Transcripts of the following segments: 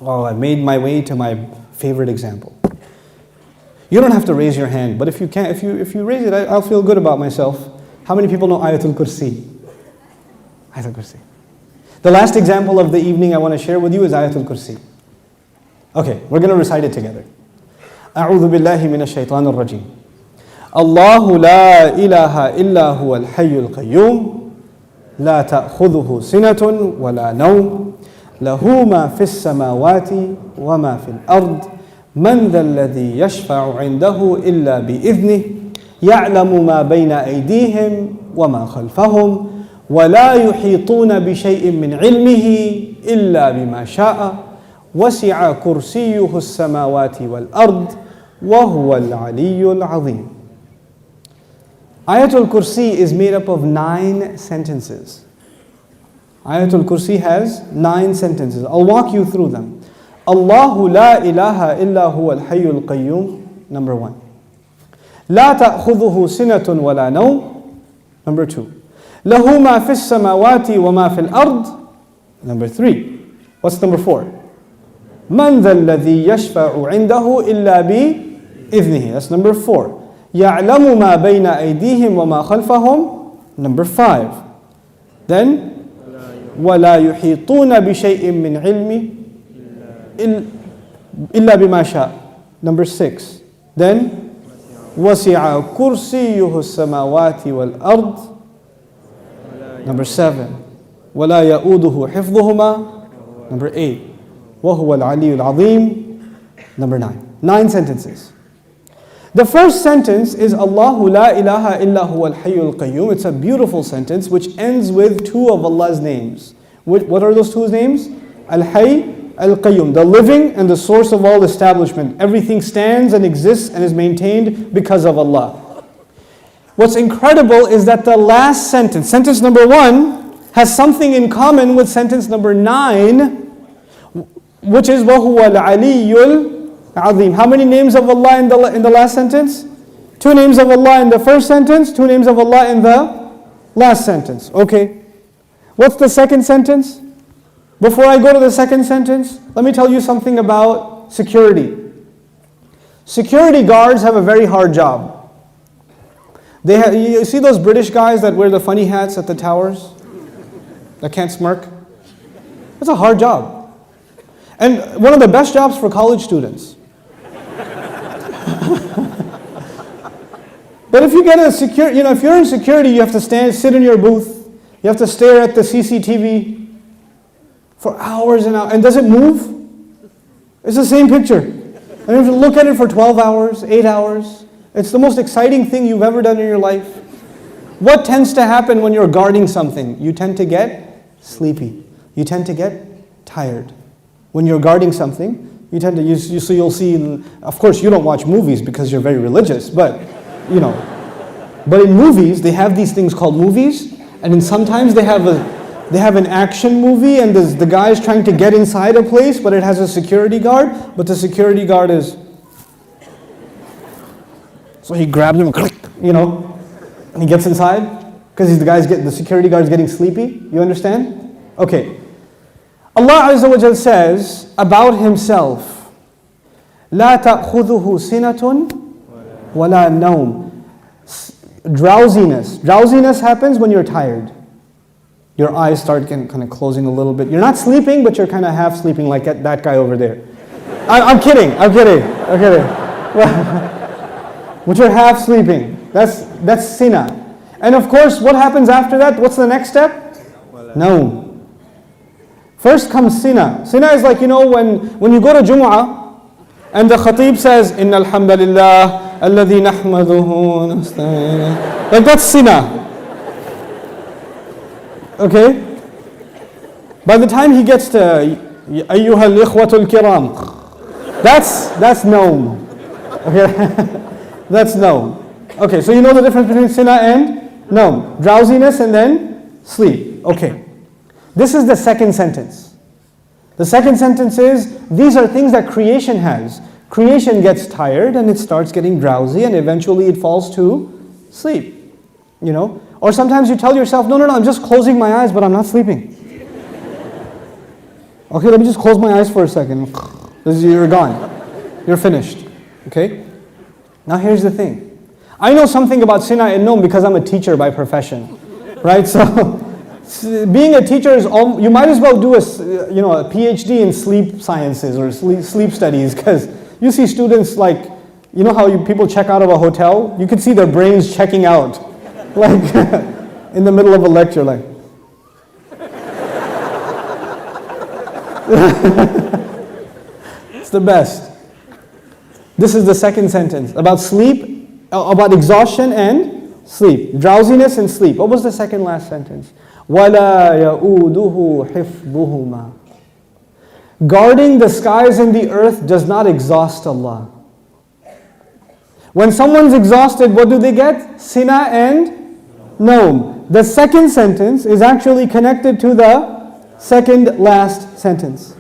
Oh, I made my way to my favorite example. You don't have to raise your hand, but if you can, if you raise it, I'll feel good about myself. How many people know Ayathul Kursiy? Ayathul Kursiy. The last example of the evening I want to share with you is Ayathul Kursiy. Okay, we're going to recite it together. أعوذ بالله من الشيطان الرجيم. الله لا إله إلا هو الحي القيوم لا تأخذه سنة ولا نوم له ما في السماوات وما في الأرض من ذا الذي يشفع عنده إلا بإذنه يعلم ما بين أيديهم وما خلفهم ولا يحيطون بشيء من علمه إلا بما شاء وسع كرسيه السماوات والأرض وهو العلي العظيم. Ayatul Kursiy is made up of 9 sentences. Ayatul Kursiy has 9 sentences. I'll walk you through them. Allahu la ilaha illa huwa al-hayyul qayyum, number 1. La ta'khudhuhu sinatun wa la nawm, number 2. Lahu ma fis samawati wa ma fil ard, number 3. What's number 4? Man dha alladhi yashfa'u 'indahu illa bi idhnihi. That's number 4. يَعْلَمُ مَا بَيْنَ أَيْدِيهِمْ وَمَا خَلْفَهُم, number 5. Then, وَلَا يُحِيطُونَ بِشَيْءٍ مِّنْ عِلْمِهِ إِلَّا بِمَا شَاءَ, number 6. Then, وَسِعَ كُرْسِيُّهُ السَّمَاوَاتِ وَالْأَرْضِ, number 7. وَلَا يَؤُودُهُ حِفْظُهُمَا, number 8. وَهُوَ الْعَلِيُّ الْعَظِيمُ, number 9. 9 sentences. The first sentence is Allahu la ilaha illa huwa al-hayyul qayyum. It's a beautiful sentence which ends with 2 of Allah's names. What are those 2 names? Al-hayy, al-qayyum, the living and the source of all establishment. Everything stands and exists and is maintained because of Allah. What's incredible is that the last sentence, sentence number 1, has something in common with sentence number 9, which is وَهُوَ الْعَلِيُّ Azim. How many names of Allah in the last sentence? 2 names of Allah in the first sentence, 2 names of Allah in the last sentence. Okay. What's the second sentence? Before I go to the second sentence, let me tell you something about security. Security guards have a very hard job. You see those British guys that wear the funny hats at the towers? That can't smirk? It's a hard job. And one of the best jobs for college students. But if you get a if you're in security, you have to sit in your booth. You have to stare at the CCTV for hours and hours. And does it move? It's the same picture. And you have to look at it for 12 hours, 8 hours. It's the most exciting thing you've ever done in your life. What tends to happen when you're guarding something? You tend to get sleepy. You tend to get tired. When you're guarding something, you tend to so you'll see. Of course, you don't watch movies because you're very religious, but But in movies, they have these things called movies, and then sometimes they have an action movie, and the guy is trying to get inside a place, but it has a security guard, but the security guard is. So he grabs him, and he gets inside because the security guard is getting sleepy. You understand? Okay. Allah Azza wa Jal says about Himself, لا تأخذه سنة ولا نوم. Drowsiness happens when you're tired. Your eyes start kind of closing a little bit. You're not sleeping, but you're kind of half sleeping like that guy over there. I'm kidding. But you're half sleeping. That's sina. And of course, what happens after that? What's the next step? No. First comes sina. Sina is like, when you go to Jumu'ah, and the khatib says, Inna alhamdulillah, alladhi nahmaduhu nasta'in. Like that's sina. Okay? By the time he gets to Ayyuha al-ikhwatul kiram, that's naum. Okay? That's naum. Okay, so you know the difference between sina and naum. Drowsiness and then sleep. Okay. This is the second sentence. The second sentence is, these are things that creation has. Creation gets tired and it starts getting drowsy and eventually it falls to sleep. Or sometimes you tell yourself, no, I'm just closing my eyes, but I'm not sleeping. Okay, let me just close my eyes for a second. You're gone. You're finished. Okay? Now here's the thing. I know something about Sina and Nom because I'm a teacher by profession. Right? So being a teacher is, you might as well do a PhD in sleep sciences or sleep studies, because you see students like, you know how people check out of a hotel? You can see their brains checking out, like in the middle of a lecture, like. It's the best. This is the second sentence about sleep, about exhaustion and sleep, drowsiness and sleep. What was the second last sentence? وَلَا يَؤُودُهُ حِفْظُهُمَا. Guarding the skies and the earth does not exhaust Allah. When someone's exhausted, what do they get? Sina and Nom. The second sentence is actually connected to the second last sentence.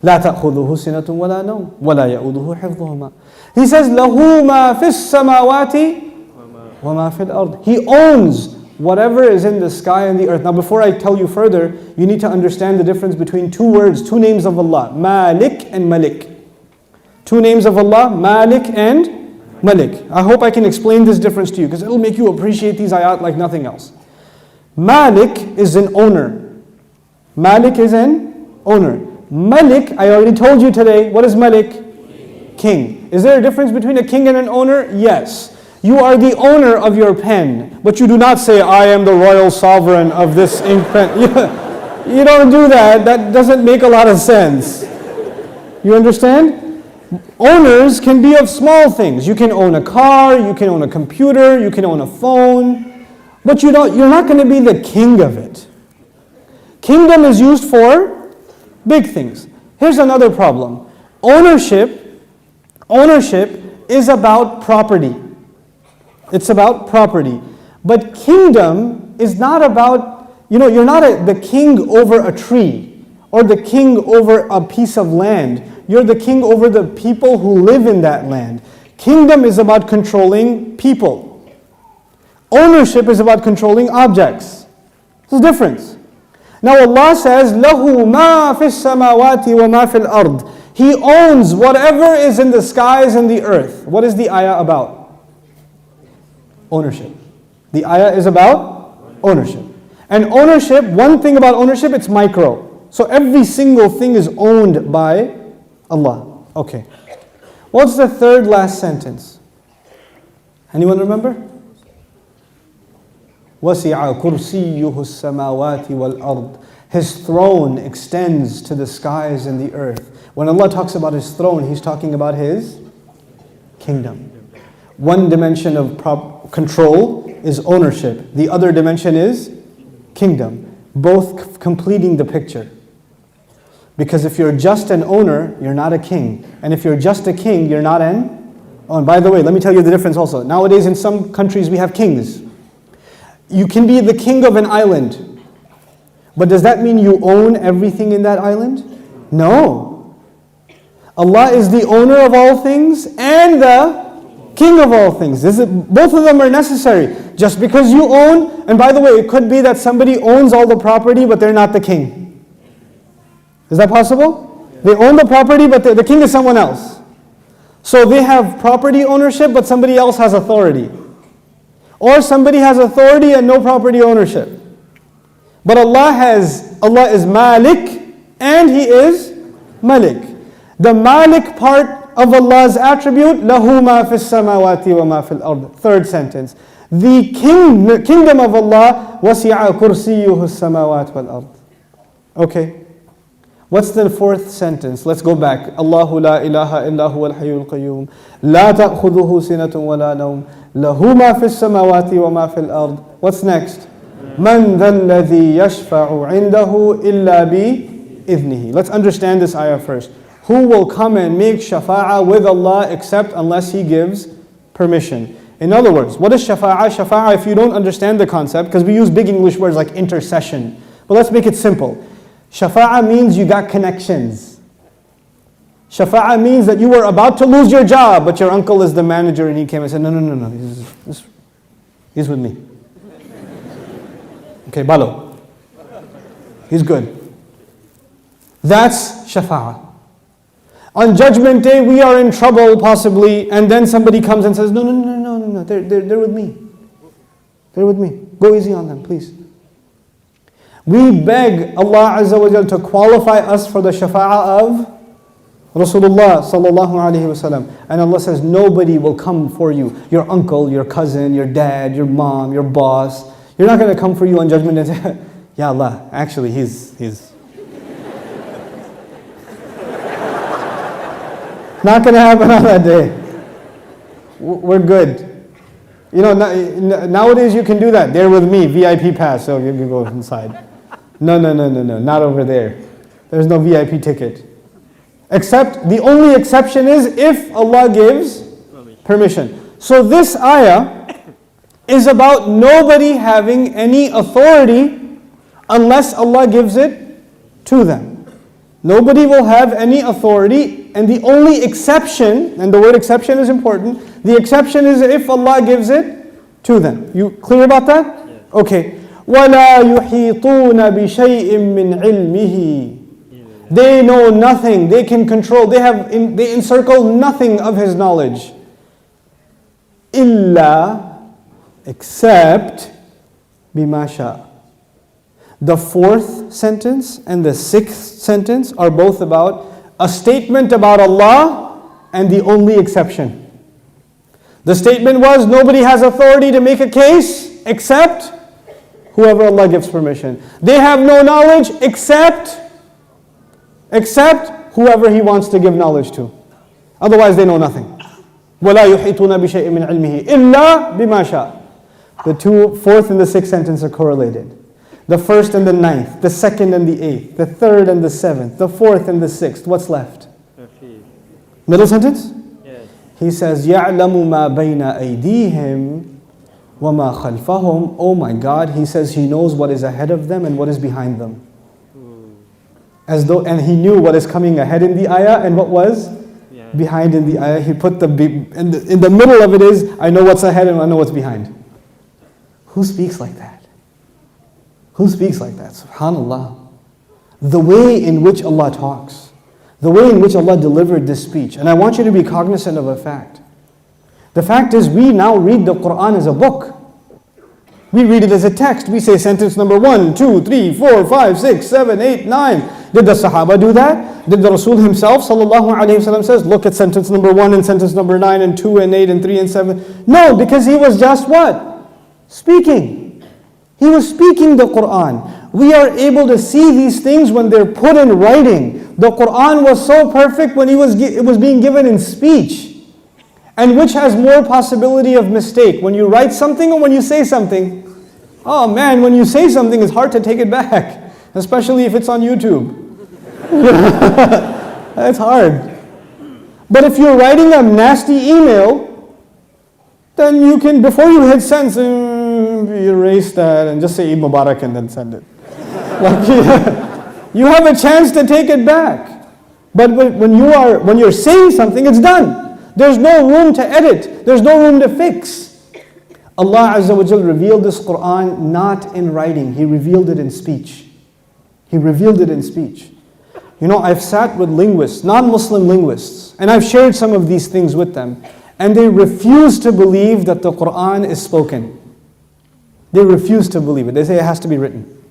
لا تأخذه سنة ولا نوم ولا يؤوده حفظهما. He says له ما في السماوات وما في الأرض. He owns whatever is in the sky and the earth. Now before I tell you further, you need to understand the difference between two words, two names of Allah, Malik and Malik. Two names of Allah, Malik and Malik. I hope I can explain this difference to you, because it'll make you appreciate these ayat like nothing else. Malik is an owner. Malik is an owner. Malik, I already told you today, what is Malik? King. Is there a difference between a king and an owner? Yes. You are the owner of your pen, but you do not say, I am the royal sovereign of this ink pen. You don't do that. That doesn't make a lot of sense. You understand? Owners can be of small things. You can own a car, you can own a computer, you can own a phone, but you're not going to be the king of it. Kingdom is used for big things. Here's another problem. Ownership is about property. It's about property. But kingdom is not about, you're not the king over a tree or the king over a piece of land. You're the king over the people who live in that land. Kingdom is about controlling people. Ownership is about controlling objects. There's a difference. Now Allah says, لَهُ مَا فِي السَّمَاوَاتِ وَمَا فِي الْأَرْضِ. He owns whatever is in the skies and the earth. What is the ayah about? Ownership. The ayah is about ownership. And ownership, one thing about ownership, it's micro. So every single thing is owned by Allah. Okay. What's the third last sentence? Anyone remember? وَسِعَ كُرْسِيُّهُ السَّمَاوَاتِ وَالْأَرْضِ. His throne extends to the skies and the earth. When Allah talks about His throne, He's talking about His kingdom. One dimension of control is ownership. The other dimension is kingdom. Both completing the picture. Because if you're just an owner, you're not a king. And if you're just a king, you're not an owner. By the way, let me tell you the difference also. Nowadays in some countries we have kings. You can be the king of an island. But does that mean you own everything in that island? No. Allah is the owner of all things and the king of all things. Both of them are necessary. Just because you own, and by the way, it could be that somebody owns all the property but they're not the king. Is that possible? They own the property but the king is someone else. So they have property ownership but somebody else has authority. Or somebody has authority and no property ownership. But Allah is Malik and He is Malik. The Malik part of Allah's attribute, لَهُ مَا فِي السَّمَاوَاتِ وَمَا فِي الْأَرْضِ. Third sentence. The kingdom of Allah, وَسِعَ كُرْسِيُّهُ السَّمَاوَاتِ وَالْأَرْضِ. Okay. What's the fourth sentence? Let's go back. Allahu la ilaha illa huwa al-hayyul qayyum. La ta'khudhuhu sinatun wa la nawm. Lahu ma fi as-samawati wa ma fi al-ard. What's next? Man dhal ladhi yashfa'u 'indahu illa bi idhnihi. Let's understand this ayah first. Who will come and make shafa'ah with Allah except unless He gives permission? In other words, what is shafa'ah? Shafa'ah, if you don't understand the concept, because we use big English words like intercession. But let's make it simple. Shafa'ah means you got connections. Shafa'ah means that you were about to lose your job, but your uncle is the manager and he came and said, no, he's with me. Okay, Balo. He's good. That's shafa'ah. On Judgment Day, we are in trouble possibly, and then somebody comes and says, no, they're with me. They're with me. Go easy on them, please. We beg Allah Azza wa Jal to qualify us for the shafa'ah of Rasulullah sallallahu alayhi wasallam. And Allah says, nobody will come for you. Your uncle, your cousin, your dad, your mom, your boss. You're not going to come for you on Judgment Day and say, Ya Allah, actually he's not going to happen on that day. We're good. You know, nowadays you can do that. They're with me, VIP pass, so you can go inside. No, not over there. There's no VIP ticket. Except, the only exception is if Allah gives permission. So this ayah is about nobody having any authority unless Allah gives it to them. Nobody will have any authority, and the only exception, and the word exception is important, the exception is if Allah gives it to them. You clear about that? Yes. Okay. وَلَا يُحِيطُونَ بِشَيْءٍ مِّنْ عِلْمِهِ. They know nothing, they can control, they encircle nothing of His knowledge. إِلَّا, except بِمَا شَاءَ. The fourth sentence and the sixth sentence are both about a statement about Allah and the only exception. The statement was, nobody has authority to make a case except whoever Allah gives permission. They have no knowledge except whoever He wants to give knowledge to. Otherwise they know nothing. وَلَا يُحِيطُونَ بِشَيْءٍ مِّنْ عِلْمِهِ إِلَّا بِمَا شَاءَ. The fourth and the sixth sentence are correlated. The first and the ninth, the second and the eighth, the third and the seventh, the fourth and the sixth. What's left? Middle sentence? Yes. He says, يَعْلَمُ مَا بَيْنَ أَيْدِيهِمْ وَمَا خَلْفَهُمْ. Oh my God, He says He knows what is ahead of them and what is behind them. And He knew what is coming ahead in the ayah and what was behind in the ayah. He put in the middle of it is, I know what's ahead and I know what's behind. Who speaks like that? Who speaks like that? SubhanAllah. The way in which Allah talks, the way in which Allah delivered this speech. And I want you to be cognizant of a fact. The fact is, we now read the Quran as a book. We read it as a text. We say sentence number 1, 2, 3, 4, 5, 6, 7, 8, 9. Did the Sahaba do that? Did the Rasul himself, sallallahu alayhi wasallam, says, look at sentence number 1 and sentence number 9 and 2 and 8 and 3 and 7? No, because he was just what? Speaking. He was speaking the Quran. We are able to see these things when they're put in writing. The Quran was so perfect when it was being given in speech. And which has more possibility of mistake? When you write something or when you say something? Oh man, when you say something, it's hard to take it back. Especially if it's on YouTube. That's hard. But if you're writing a nasty email, then you can, before you hit send, erase that and just say Eid Mubarak and then send it. You have a chance to take it back. But when you're saying something, it's done. There's no room to edit. There's no room to fix. Allah Azza wa Jal revealed this Quran not in writing. He revealed it in speech. He revealed it in speech. You know, I've sat with linguists, non-Muslim linguists, and I've shared some of these things with them, and they refuse to believe that the Quran is spoken. They refuse to believe it. They say it has to be written.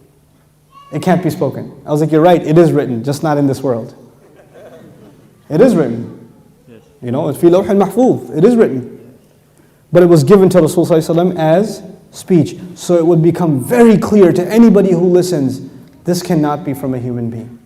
It can't be spoken. I was like, you're right, it is written, just not in this world. It is written. You know, it's fi lawh al-mahfuz. It is written. But it was given to Rasulullah as speech. So it would become very clear to anybody who listens, this cannot be from a human being.